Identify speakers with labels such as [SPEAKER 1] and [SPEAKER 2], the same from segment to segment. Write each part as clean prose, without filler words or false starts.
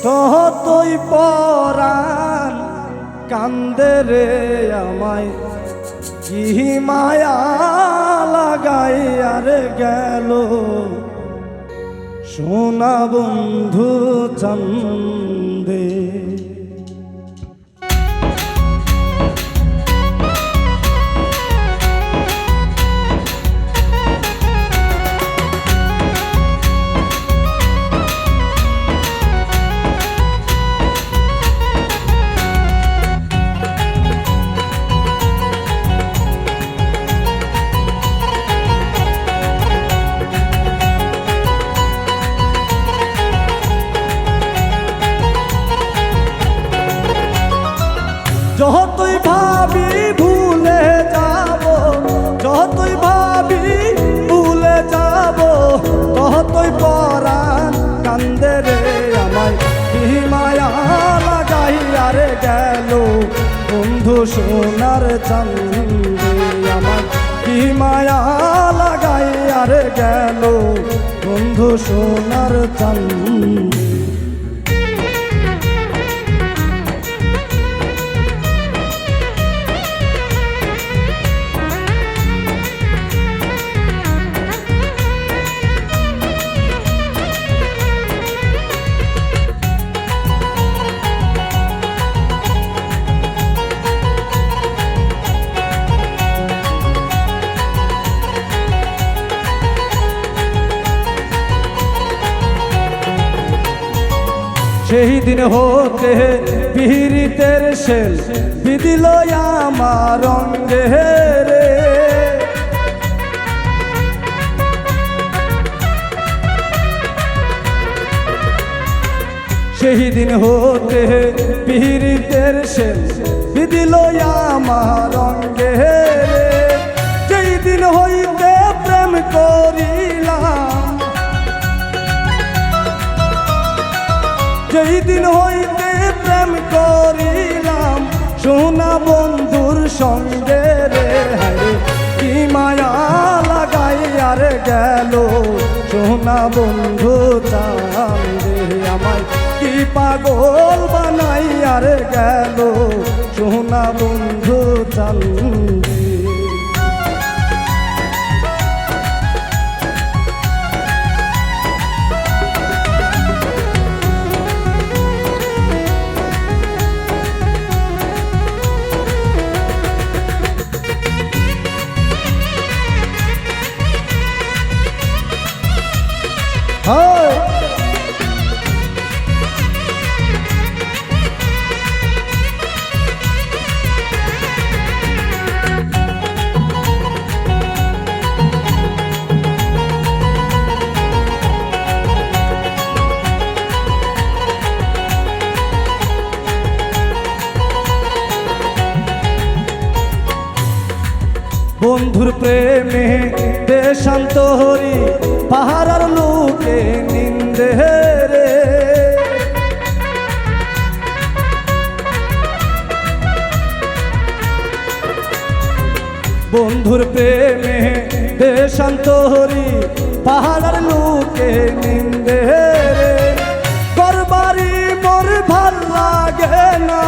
[SPEAKER 1] ততই পরাণ কান্দে রে আমায় কি মায়া লাগাই আর গেল সোনা বন্ধু চন্দে। যতই ভাবি ভুলে যাব, যতই ভাবি ভুলে যাব, ততই পরাণ কান্দে রে আমায় কি মায়া লাগাই আর গেল বন্ধু সোনার চাঁদে। আমার কি মায়া লাগাই আর গেল বন্ধু সোনার চাঁদে। সেই দিন হতে পীড়িতের শেল বিদিল আমার অঙ্গে রে। সেই দিন হতে পীড়িতের শেল বিদিল আমার অঙ্গে রে। যেই দিন হইতে প্রেম করিলাম, যেই দিন হইতে প্রেম করিলাম সোনা বন্ধুর সঙ্গে রে। হায় কি মায়া লাগাই আর গেল সোনা বন্ধু চাঁদে। আমায় কি পাগল বানাই আর গেল সোনা বন্ধু চাঁদে। বন্ধুর প্রেমে দেশান্ত হরি পাহাড়ার লোকে নিন্দে রে। বন্ধুর প্রেমে দেশান্ত হরি পাহাড়ার লোকে নিন্দে রে। ঘরবাড়ি মোর ভাল লাগে না,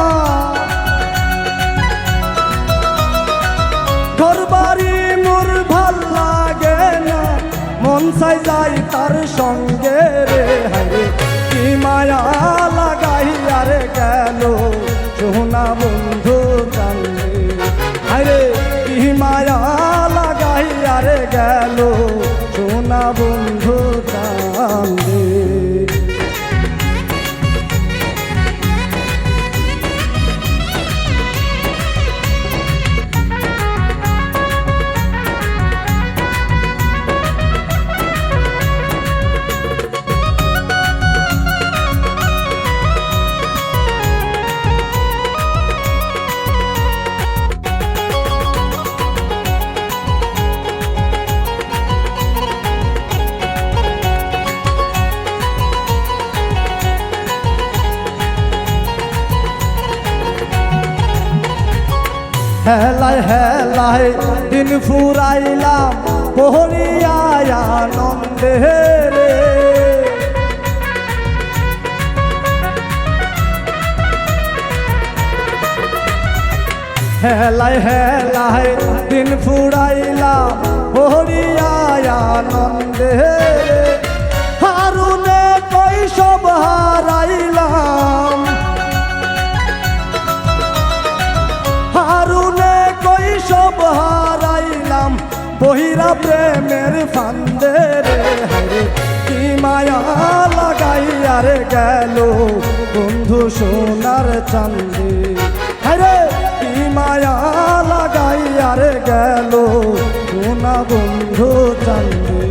[SPEAKER 1] ঘরবাড়ি মোর ভাল লাগে না, মন চাই যাই তার সঙ্গে রে। হায় কি মায়া লাগাই আর গেল সোনা বন্ধু চাঁদে। হায় কি মায়া লাগাই আর গেল সোনা বন্ধু চাঁদে। হেলায় হেলায় দিন ফুরাইলাম পহরিয়া আনন্দে রে। হেলায় হেলায় দিন ফুরাইলাম হরিয়া আনন্দে হারুনে কৈশব হারাইলাম হারুনে কৈশব হারাইলাম বহিরা প্রেমের ফান্দে রে হরে কি মায়া লাগাইয়া রে গেল বন্ধু সোনার চাঁদে হরে কি মায়া লাগাইয়া রে গেল সোনা বন্ধু চাঁদে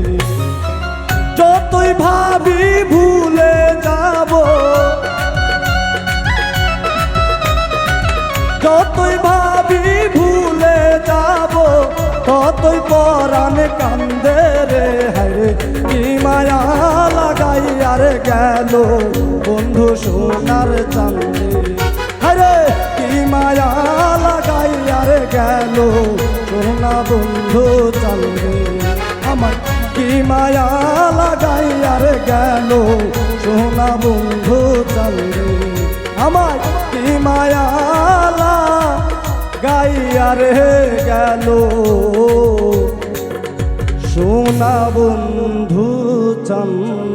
[SPEAKER 1] যতই ভাবি ভুলে যাব যতই ভাবি ভুলে যাব ততই পরাণ কান্দে রে হরে কি মায়া লাগাইয়া রে গেল বন্ধু সোনার চাঁদে হরে কি মায়া লাগাইয়া রে গেল সোনা বন্ধু চাঁদে আমার কি মায়া লাগাইয়া রে গেল সোনা বন্ধু চাঁদে আমার কি মায়া লাগাইয়া রে গেল সোনা বন্ধু চাঁদে।